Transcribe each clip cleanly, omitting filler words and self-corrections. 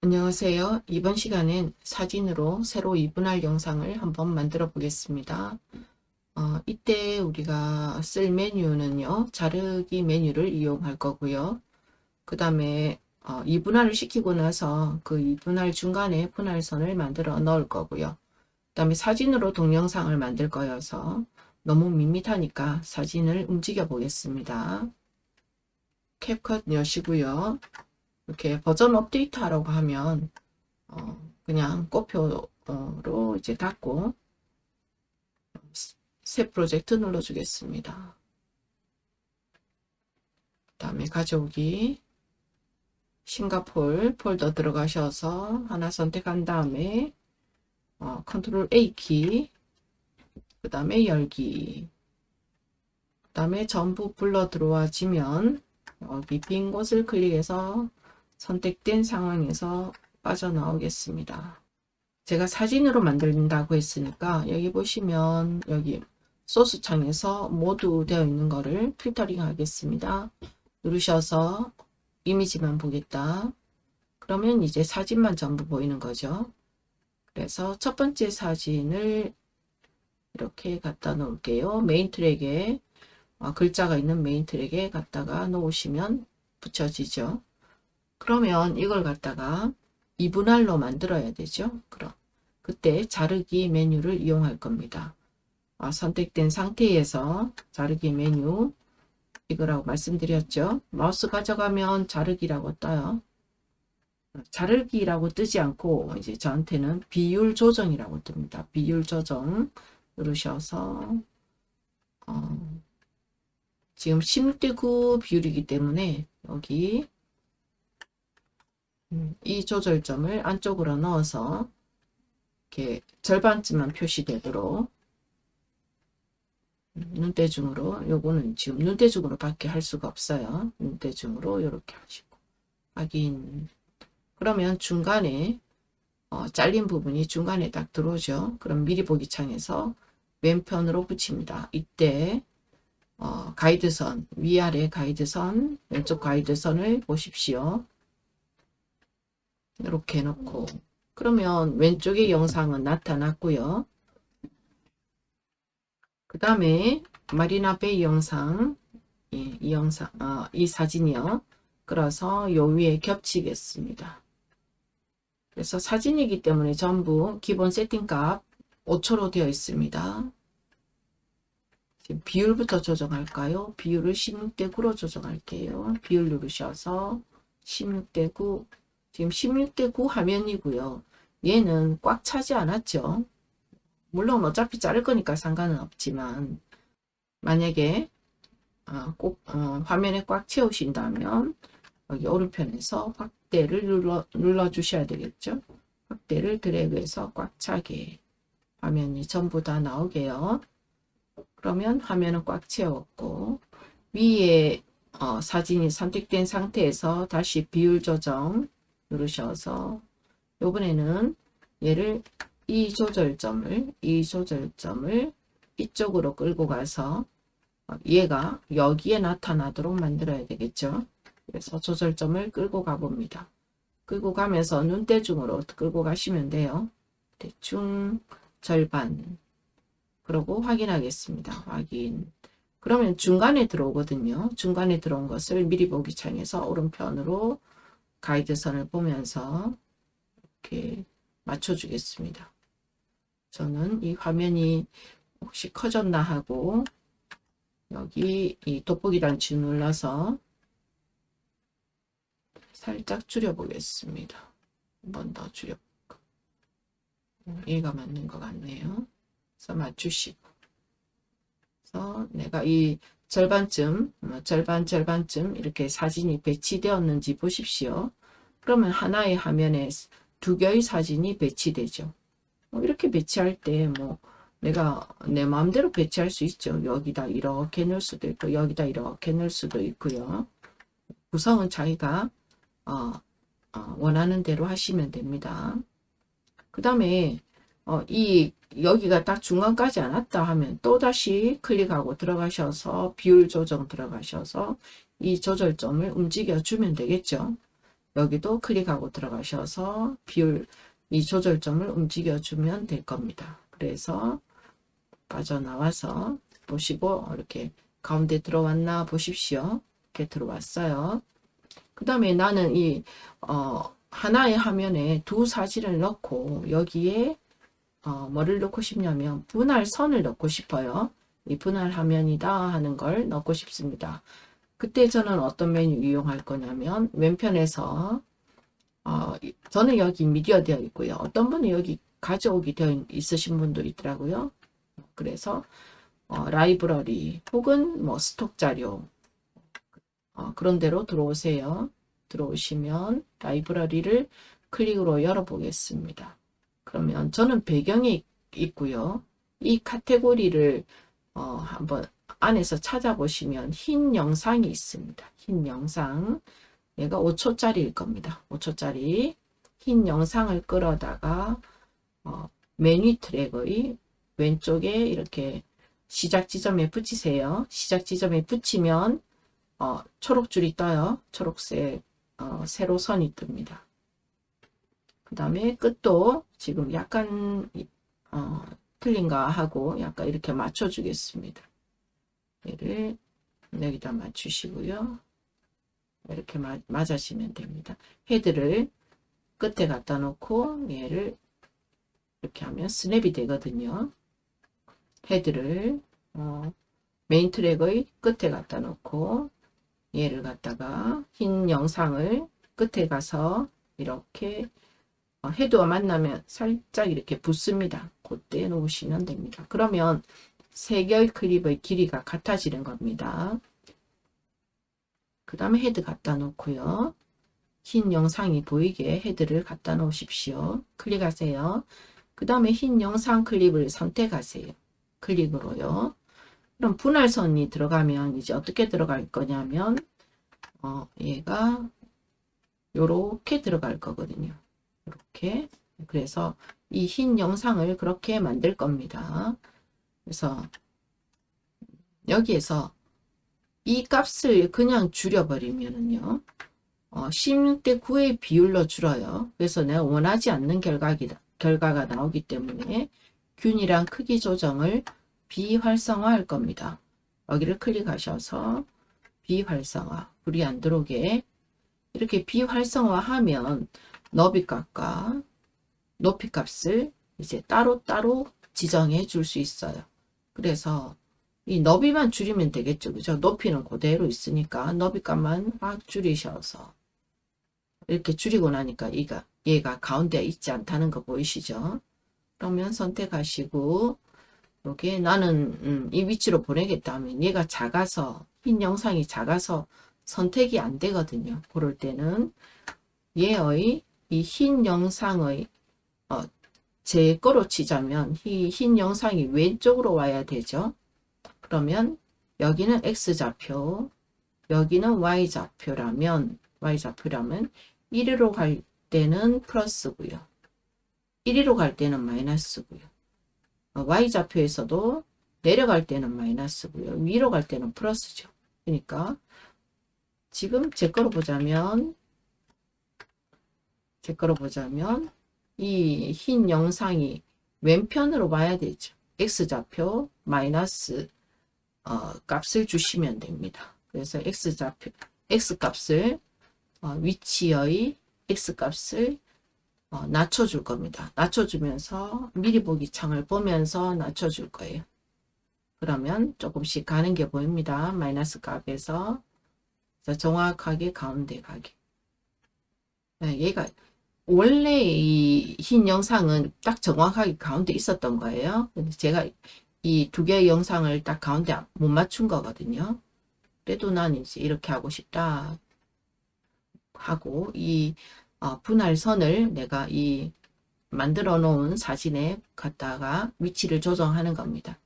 안녕하세요. 이번 시간엔 사진으로 세로 이분할 영상을 한번 만들어 보겠습니다. 이때 우리가 쓸 메뉴는요, 자르기 메뉴를 이용할 거고요. 그 다음에 이분할을 시키고 나서 그 이분할 중간에 분할선을 만들어 넣을 거고요. 그 다음에 사진으로 동영상을 만들 거여서 너무 밋밋하니까 사진을 움직여 보겠습니다. 캡컷 여시고요. 이렇게 버전 업데이트 하라고 하면 그냥 꽃표로 이제 닫고 새 프로젝트 눌러주겠습니다. 그 다음에 가져오기, 싱가폴 폴더 들어가셔서 하나 선택한 다음에 컨트롤 A 키, 그 다음에 열기, 그 다음에 전부 불러 들어와지면 여기 빈 곳을 클릭해서 선택된 상황에서 빠져나오겠습니다. 제가 사진으로 만든다고 했으니까 여기 보시면 여기 소스 창에서 모두 되어 있는 거를 필터링 하겠습니다. 누르셔서 이미지만 보겠다. 그러면 이제 사진만 전부 보이는 거죠. 그래서 첫 번째 사진을 이렇게 갖다 놓을게요. 메인 트랙에 글자가 있는 메인 트랙에 갖다가 놓으시면 붙여지죠. 그러면 이걸 갖다가 2분할로 만들어야 되죠. 그럼 그때 자르기 메뉴를 이용할 겁니다. 선택된 상태에서 자르기 메뉴 이거라고 말씀드렸죠. 마우스 가져가면 자르기라고 떠요. 자르기라고 뜨지 않고 이제 저한테는 비율 조정이라고 뜹니다. 비율 조정 누르셔서 지금 16대 9 비율이기 때문에 여기 이 조절점을 안쪽으로 넣어서 이렇게 절반쯤만 표시되도록 눈대중으로, 요거는 지금 눈대중으로 밖에 할 수가 없어요. 눈대중으로 이렇게 하시고 확인. 그러면 중간에 잘린 부분이 중간에 딱 들어오죠. 그럼 미리 보기 창에서 왼편으로 붙입니다. 이때 가이드선, 위아래 가이드선, 왼쪽 가이드선을 보십시오. 이렇게 해놓고 그러면 왼쪽의 영상은 나타났고요. 그 다음에 마리나 베이 영상, 이 영상, 이 사진이요. 그래서 요 위에 겹치겠습니다. 그래서 사진이기 때문에 전부 기본 세팅값 5초로 되어 있습니다. 지금 비율부터 조정할까요? 비율을 16대 9로 조정할게요. 비율 누르셔서 16대 9, 지금 16대 9 화면이고요. 얘는 꽉 차지 않았죠. 물론 어차피 자를 거니까 상관은 없지만 만약에 꼭 화면에 꽉 채우신다면 여기 오른편에서 확대를 눌러 주셔야 되겠죠. 확대를 드래그해서 꽉 차게 화면이 전부 다 나오게요. 그러면 화면은 꽉 채웠고 위에 사진이 선택된 상태에서 다시 비율 조정 누르셔서 이번에는 얘를 이 조절점을 이쪽으로 끌고 가서 얘가 여기에 나타나도록 만들어야 되겠죠. 그래서 조절점을 끌고 가봅니다. 끌고 가면서 눈대중으로 끌고 가시면 돼요. 대충 절반. 그러고 확인하겠습니다. 확인. 그러면 중간에 들어오거든요. 중간에 들어온 것을 미리 보기 창에서 오른편으로 가이드선을 보면서 이렇게 맞춰주겠습니다. 저는 이 화면이 혹시 커졌나 하고 여기 이 돋보기 단추 눌러서 살짝 줄여 보겠습니다. 한 번 더 줄여볼까? 얘가 맞는 것 같네요. 그래서 맞추시고, 그래서 내가 이 절반쯤 이렇게 사진이 배치되었는지 보십시오. 그러면 하나의 화면에 두 개의 사진이 배치되죠. 이렇게 배치할 때 내가 내 마음대로 배치할 수 있죠. 여기다 이렇게 넣을 수도 있고 여기다 이렇게 넣을 수도 있고요. 구성은 자기가 원하는 대로 하시면 됩니다. 그 다음에 여기가 딱 중간까지 안 왔다 하면 또다시 클릭하고 들어가셔서 비율 조정 들어가셔서 이 조절점을 움직여 주면 되겠죠. 여기도 클릭하고 들어가셔서 비율 이 조절점을 움직여주면 될 겁니다. 그래서 빠져나와서 보시고 이렇게 가운데 들어왔나 보십시오. 이렇게 들어왔어요. 그 다음에 나는 이 하나의 화면에 두 사진을 넣고 여기에 뭐를 넣고 싶냐면 분할선을 넣고 싶어요. 이 분할 화면이다 하는 걸 넣고 싶습니다. 그때 저는 어떤 메뉴 이용할 거냐면 왼편에서 저는 여기 미디어 되어 있고요. 어떤 분은 여기 가져오기 되어 있으신 분도 있더라고요. 그래서 라이브러리 혹은 뭐 스톡 자료 그런 데로 들어오세요. 들어오시면 라이브러리를 클릭으로 열어보겠습니다. 그러면 저는 배경이 있고요. 이 카테고리를 한번 안에서 찾아보시면 흰 영상이 있습니다. 흰 영상. 얘가 5초짜리일 겁니다. 5초짜리 흰 영상을 끌어다가 메뉴 트랙의 왼쪽에 이렇게 시작 지점에 붙이세요. 시작 지점에 붙이면 초록줄이 떠요. 초록색 세로선이 뜹니다. 그 다음에 끝도 지금 약간 틀린가 하고 약간 이렇게 맞춰 주겠습니다. 얘를 여기다 맞추시고요. 이렇게 맞으시면 됩니다. 헤드를 끝에 갖다 놓고 얘를 이렇게 하면 스냅이 되거든요. 헤드를 메인 트랙의 끝에 갖다 놓고 얘를 갖다가 흰 영상을 끝에 가서 이렇게 헤드와 만나면 살짝 이렇게 붙습니다. 그때 놓으시면 됩니다. 그러면 세 개의 클립의 길이가 같아지는 겁니다. 그 다음에 헤드 갖다 놓고요. 흰 영상이 보이게 헤드를 갖다 놓으십시오. 클릭하세요. 그 다음에 흰 영상 클립을 선택하세요. 클릭으로요. 그럼 분할선이 들어가면 이제 어떻게 들어갈 거냐면 얘가 요렇게 들어갈 거거든요. 이렇게. 그래서 이 흰 영상을 그렇게 만들 겁니다. 그래서 여기에서 이 값을 그냥 줄여버리면은요 16대 9의 비율로 줄어요. 그래서 내가 원하지 않는 결과가 나오기 때문에 균이랑 크기 조정을 비활성화 할 겁니다. 여기를 클릭하셔서 비활성화, 불이 안 들어오게 이렇게 비활성화 하면 너비 값과 높이 값을 이제 따로따로 지정해 줄 수 있어요. 그래서 이 너비만 줄이면 되겠죠. 그죠? 높이는 그대로 있으니까 너비 값만 확 줄이셔서 이렇게 줄이고 나니까 얘가 가운데에 있지 않다는 거 보이시죠? 그러면 선택하시고 여기에 나는 이 위치로 보내겠다 하면 얘가 작아서 흰 영상이 작아서 선택이 안 되거든요. 그럴 때는 얘의 이 흰 영상의 제 거로 치자면 이 흰 영상이 왼쪽으로 와야 되죠. 그러면 여기는 X좌표, 여기는 Y좌표라면 1위로 갈 때는 플러스고요. 1위로 갈 때는 마이너스고요. Y좌표에서도 내려갈 때는 마이너스고요. 위로 갈 때는 플러스죠. 그러니까 지금 제 거로 보자면 이 흰 영상이 왼편으로 와야 되죠. X좌표 마이너스 값을 주시면 됩니다. 그래서 X좌표 X값을 위치의 X값을 낮춰줄 겁니다. 낮춰주면서 미리 보기 창을 보면서 낮춰줄 거예요. 그러면 조금씩 가는 게 보입니다. 마이너스 값에서 정확하게 가운데 가게. 얘가 원래 이 흰 영상은 딱 정확하게 가운데 있었던 거예요. 근데 제가 이 두 개의 영상을 딱 가운데 못 맞춘 거거든요. 그래도 난 이제 이렇게 하고 싶다 하고 이 분할선을 내가 이 만들어 놓은 사진에 갖다가 위치를 조정하는 겁니다.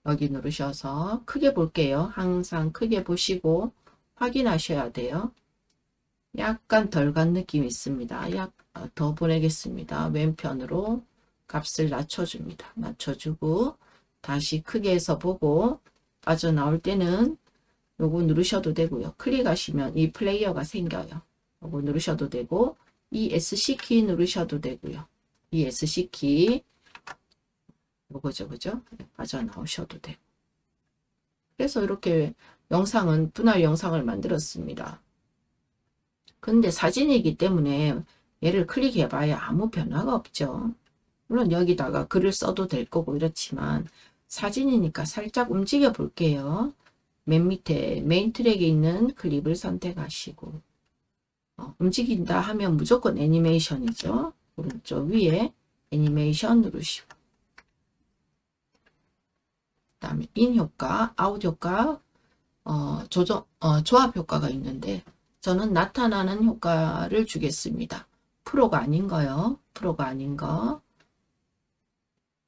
여기 누르셔서 크게 볼게요. 항상 크게 보시고 확인하셔야 돼요. 약간 덜 간 느낌이 있습니다. 더 보내겠습니다. 왼편으로 값을 낮춰줍니다. 낮춰주고 다시 크게 해서 보고 빠져나올 때는 요거 누르셔도 되고요. 클릭하시면 이 플레이어가 생겨요. 요거 누르셔도 되고 ESC 키 누르셔도 되고요. ESC 키 요거죠, 그죠? 빠져나오셔도 되고. 그래서 이렇게 영상은 분할 영상을 만들었습니다. 근데 사진이기 때문에 얘를 클릭해 봐야 아무 변화가 없죠. 물론 여기다가 글을 써도 될 거고 이렇지만 사진이니까 살짝 움직여 볼게요. 맨 밑에 메인 트랙에 있는 클립을 선택하시고 움직인다 하면 무조건 애니메이션이죠. 오른쪽 위에 애니메이션 누르시고 그 다음에 인 효과, 아웃 효과, 조합 효과가 있는데 저는 나타나는 효과를 주겠습니다. 프로가 아닌 거요. 프로가 아닌 거.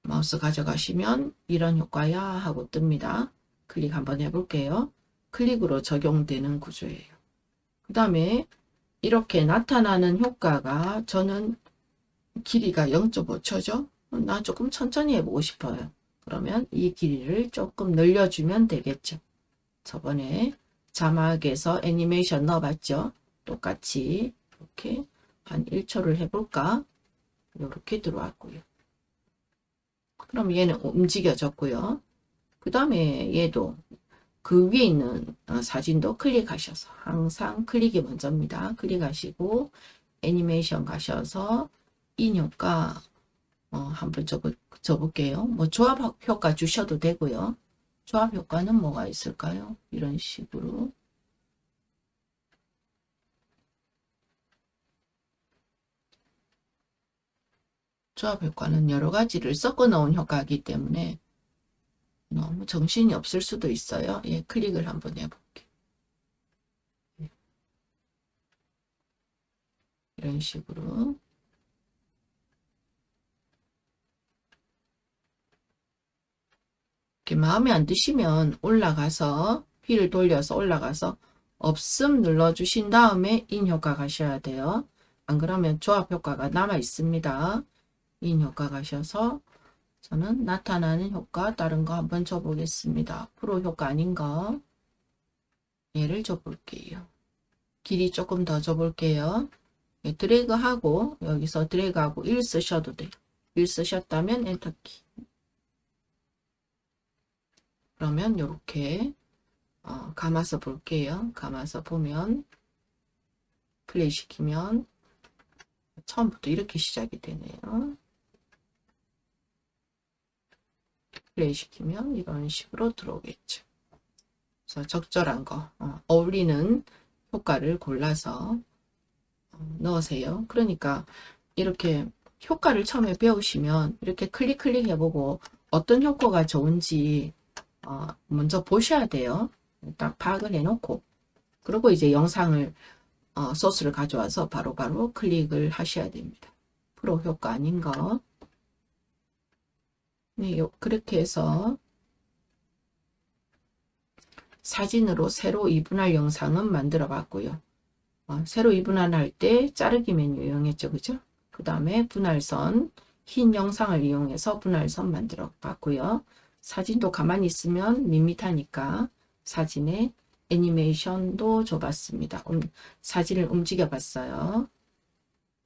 마우스 가져가시면 이런 효과야 하고 뜹니다. 클릭 한번 해볼게요. 클릭으로 적용되는 구조예요. 그 다음에 이렇게 나타나는 효과가 저는 길이가 0.5초죠. 나 조금 천천히 해보고 싶어요. 그러면 이 길이를 조금 늘려주면 되겠죠. 저번에 자막에서 애니메이션 넣어봤죠. 똑같이 이렇게 한 1초를 해볼까. 이렇게 들어왔고요. 그럼 얘는 움직여졌고요. 그 다음에 얘도 그 위에 있는 사진도 클릭하셔서 항상 클릭이 먼저입니다. 클릭하시고 애니메이션 가셔서 인 효과 한번 줘볼게요. 뭐 조합 효과 주셔도 되고요. 조합 효과는 뭐가 있을까요? 이런 식으로 조합 효과는 여러 가지를 섞어 놓은 효과이기 때문에 너무 정신이 없을 수도 있어요. 예, 클릭을 한번 해볼게요. 이런 식으로 이렇게 마음에 안 드시면 올라가서 휠을 돌려서 올라가서 없음 눌러주신 다음에 인 효과 가셔야 돼요. 안 그러면 조합 효과가 남아 있습니다. 인 효과 가셔서 저는 나타나는 효과 다른 거 한번 줘보겠습니다. 프로 효과 아닌 거 얘를 줘볼게요. 길이 조금 더 줘볼게요. 드래그하고 여기서 드래그하고 1 쓰셔도 돼요. 1 쓰셨다면 엔터키. 그러면 이렇게 감아서 볼게요. 감아서 보면 플레이 시키면 처음부터 이렇게 시작이 되네요. 플레이 시키면 이런 식으로 들어오겠죠. 그래서 적절한 거, 어울리는 효과를 골라서 넣으세요. 그러니까 이렇게 효과를 처음에 배우시면 이렇게 클릭 해보고 어떤 효과가 좋은지 먼저 보셔야 돼요. 딱 파악을 해놓고 그리고 이제 영상을 소스를 가져와서 바로바로 클릭을 하셔야 됩니다. 프로 효과 아닌 거. 네, 그렇게 해서 사진으로 세로 이분할 영상은 만들어 봤고요. 세로 이분할할 때 자르기 메뉴 이용했죠. 그죠? 그 다음에 분할선, 흰 영상을 이용해서 분할선 만들어 봤고요. 사진도 가만히 있으면 밋밋하니까 사진에 애니메이션도 줘봤습니다. 사진을 움직여 봤어요.